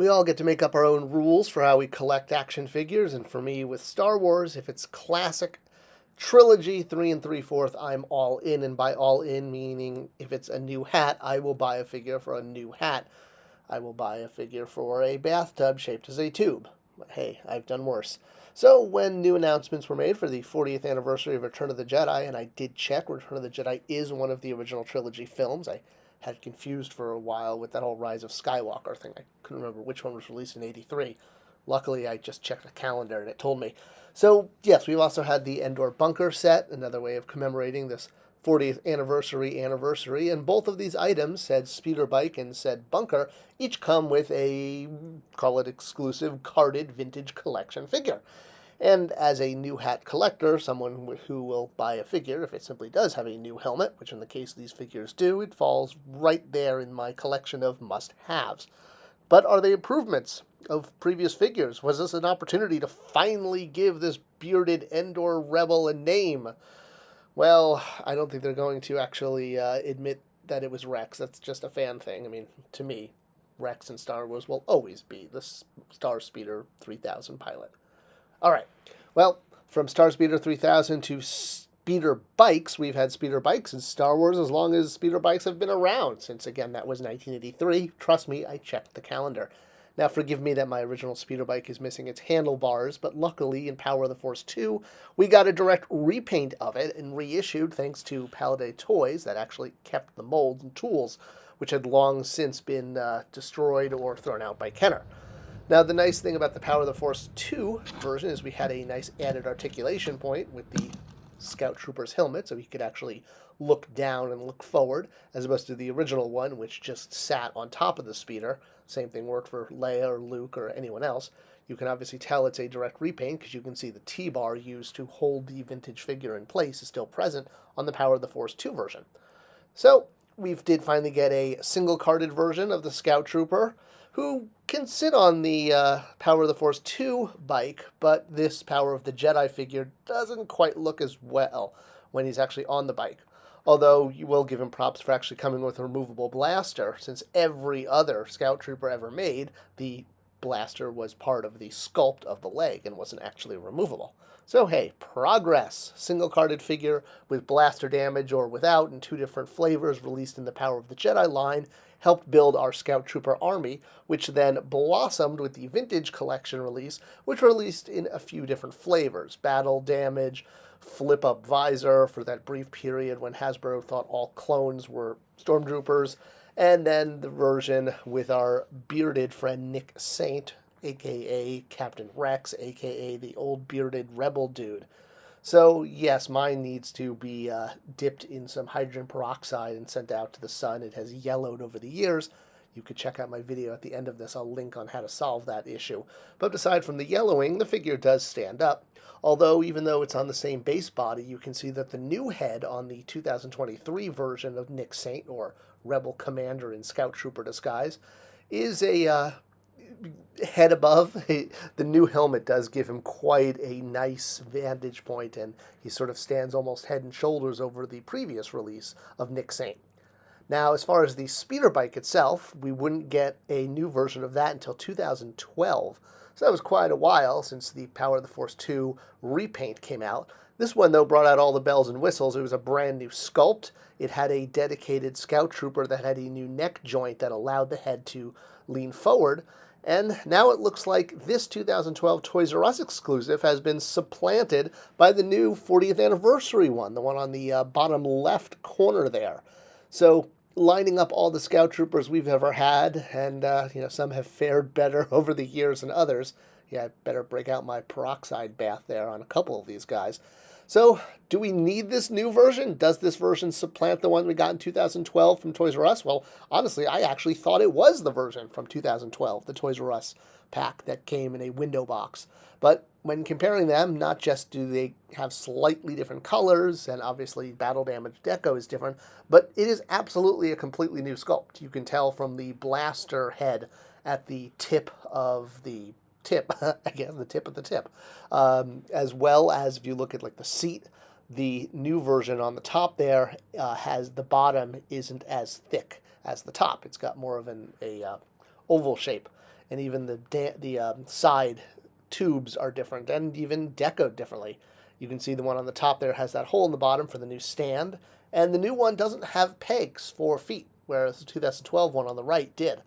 We all get to make up our own rules for how we collect action figures, and for me, with Star Wars, if it's classic trilogy 3 and 3/4, I'm all in, and by all in, meaning if it's a new hat, I will buy a figure for a new hat. I will buy a figure for a bathtub shaped as a tube. But hey, I've done worse. So when new announcements were made for the 40th anniversary of Return of the Jedi, and I did check, Return of the Jedi is one of the original trilogy films. I had confused for a while with that whole Rise of Skywalker thing. I couldn't remember which one was released in '83. Luckily, I just checked the calendar and it told me. So, yes, we've also had the Endor Bunker set, another way of commemorating this 40th anniversary, and both of these items, said speeder bike and said bunker, each come with a, call it exclusive, carded vintage collection figure. And as a new hat collector, someone who will buy a figure if it simply does have a new helmet, which in the case of these figures do, it falls right there in my collection of must-haves. But are they improvements of previous figures? Was this an opportunity to finally give this bearded Endor rebel a name? Well, I don't think they're going to actually admit that it was Rex. That's just a fan thing. I mean, to me, Rex in Star Wars will always be the Star Speeder 3000 pilot. All right. Well, from Star Speeder 3000 to speeder bikes, we've had speeder bikes in Star Wars as long as speeder bikes have been around, since, again, that was 1983. Trust me, I checked the calendar. Now, forgive me that my original speeder bike is missing its handlebars, but luckily in Power of the Force 2, we got a direct repaint of it and reissued thanks to Palladay Toys that actually kept the molds and tools, which had long since been destroyed or thrown out by Kenner. Now, the nice thing about the Power of the Force 2 version is we had a nice added articulation point with the Scout Trooper's helmet, so he could actually look down and look forward, as opposed to the original one, which just sat on top of the speeder. Same thing worked for Leia or Luke or anyone else. You can obviously tell it's a direct repaint because you can see the T-bar used to hold the vintage figure in place is still present on the Power of the Force 2 version. So, we did finally get a single-carded version of the Scout Trooper, who can sit on the Power of the Force 2 bike, but this Power of the Jedi figure doesn't quite look as well when he's actually on the bike. Although you will give him props for actually coming with a removable blaster, since every other Scout Trooper ever made, the blaster was part of the sculpt of the leg and wasn't actually removable. So hey, progress! Single-carded figure with blaster damage or without in 2 different flavors released in the Power of the Jedi line helped build our Scout Trooper army, which then blossomed with the Vintage Collection release, which were released in a few different flavors. Battle damage, flip-up visor for that brief period when Hasbro thought all clones were stormtroopers, and then the version with our bearded friend Nick Saint, a.k.a. Captain Rex, a.k.a. the old bearded rebel dude. So, yes, mine needs to be dipped in some hydrogen peroxide and sent out to the sun. It has yellowed over the years. You could check out my video at the end of this. I'll link on how to solve that issue. But aside from the yellowing, the figure does stand up. Although, even though it's on the same base body, you can see that the new head on the 2023 version of Nick Saint, or Rebel Commander in Scout Trooper disguise, is a head above. The new helmet does give him quite a nice vantage point, and he sort of stands almost head and shoulders over the previous release of Nick Saint. Now, as far as the speeder bike itself, we wouldn't get a new version of that until 2012. So that was quite a while since the Power of the Force 2 repaint came out. This one, though, brought out all the bells and whistles. It was a brand new sculpt. It had a dedicated Scout Trooper that had a new neck joint that allowed the head to lean forward. And now it looks like this 2012 Toys R Us exclusive has been supplanted by the new 40th anniversary one, the one on the bottom left corner there. So, lining up all the Scout Troopers we've ever had, and some have fared better over the years than others. Yeah, I better break out my peroxide bath there on a couple of these guys. So, do we need this new version? Does this version supplant the one we got in 2012 from Toys R Us? Well, honestly, I actually thought it was the version from 2012, the Toys R Us pack that came in a window box. But when comparing them, not just do they have slightly different colors, and obviously battle damage deco is different, but it is absolutely a completely new sculpt. You can tell from the blaster head at the tip of the tip, I guess, the tip of the tip. As well as if you look at like the seat, the new version on the top there has the bottom isn't as thick as the top. It's got more of a oval shape. and even the side tubes are different and even decoed differently. You can see the one on the top there has that hole in the bottom for the new stand, and the new one doesn't have pegs for feet, whereas the 2012 one on the right did.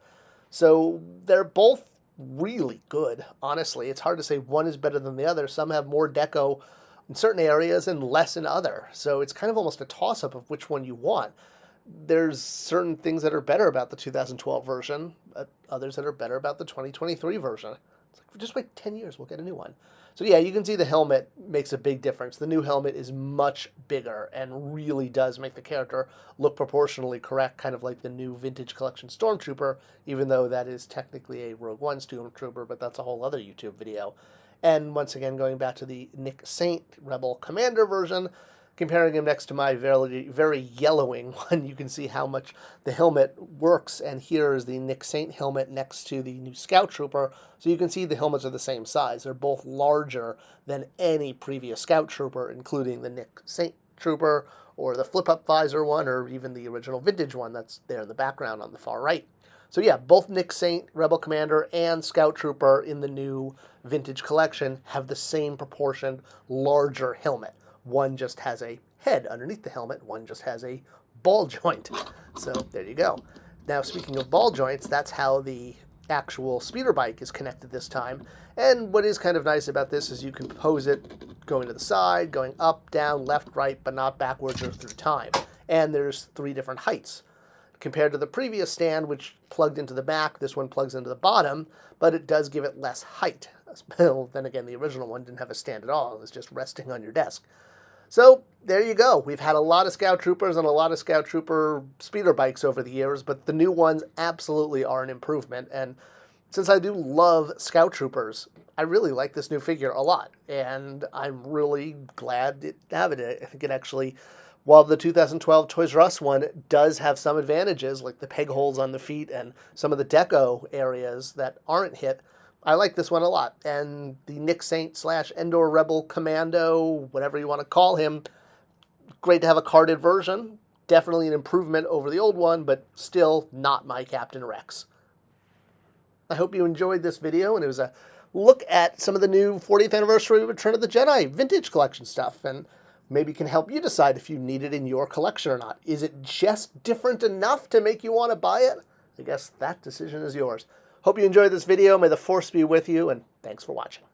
So they're both really good, honestly. It's hard to say one is better than the other. Some have more deco in certain areas and less in other. So it's kind of almost a toss-up of which one you want. There's certain things that are better about the 2012 version, others that are better about the 2023 version. It's like, just wait 10 years, we'll get a new one. So yeah, you can see the helmet makes a big difference. The new helmet is much bigger and really does make the character look proportionally correct, kind of like the new Vintage Collection Stormtrooper, even though that is technically a Rogue One Stormtrooper, but that's a whole other YouTube video. And once again, going back to the Nick Saint Rebel Commander version, comparing him next to my very, very yellowing one, you can see how much the helmet works. And here is the Nick Saint helmet next to the new Scout Trooper. So you can see the helmets are the same size. They're both larger than any previous Scout Trooper, including the Nick Saint Trooper or the flip-up visor one, or even the original vintage one that's there in the background on the far right. So yeah, both Nick Saint, Rebel Commander, and Scout Trooper in the new Vintage Collection have the same proportioned, larger helmet. One just has a head underneath the helmet. One just has a ball joint. So there you go. Now, speaking of ball joints, that's how the actual speeder bike is connected this time. And what is kind of nice about this is you can pose it going to the side, going up, down, left, right, but not backwards or through time. And there's 3 different heights. Compared to the previous stand, which plugged into the back, this one plugs into the bottom, but it does give it less height. Well, then again, the original one didn't have a stand at all. It was just resting on your desk. So there you go. We've had a lot of Scout Troopers and a lot of Scout Trooper speeder bikes over the years, but the new ones absolutely are an improvement. And since I do love Scout Troopers, I really like this new figure a lot. And I'm really glad to have it. I think it actually, while the 2012 Toys R Us one does have some advantages, like the peg holes on the feet and some of the deco areas that aren't hit, I like this one a lot. And the Nick Saint / Endor Rebel Commando, whatever you want to call him, great to have a carded version. Definitely an improvement over the old one, but still not my Captain Rex. I hope you enjoyed this video, and it was a look at some of the new 40th anniversary Return of the Jedi vintage collection stuff, and maybe can help you decide if you need it in your collection or not. Is it just different enough to make you want to buy it? I guess that decision is yours. Hope you enjoyed this video. May the Force be with you, and thanks for watching.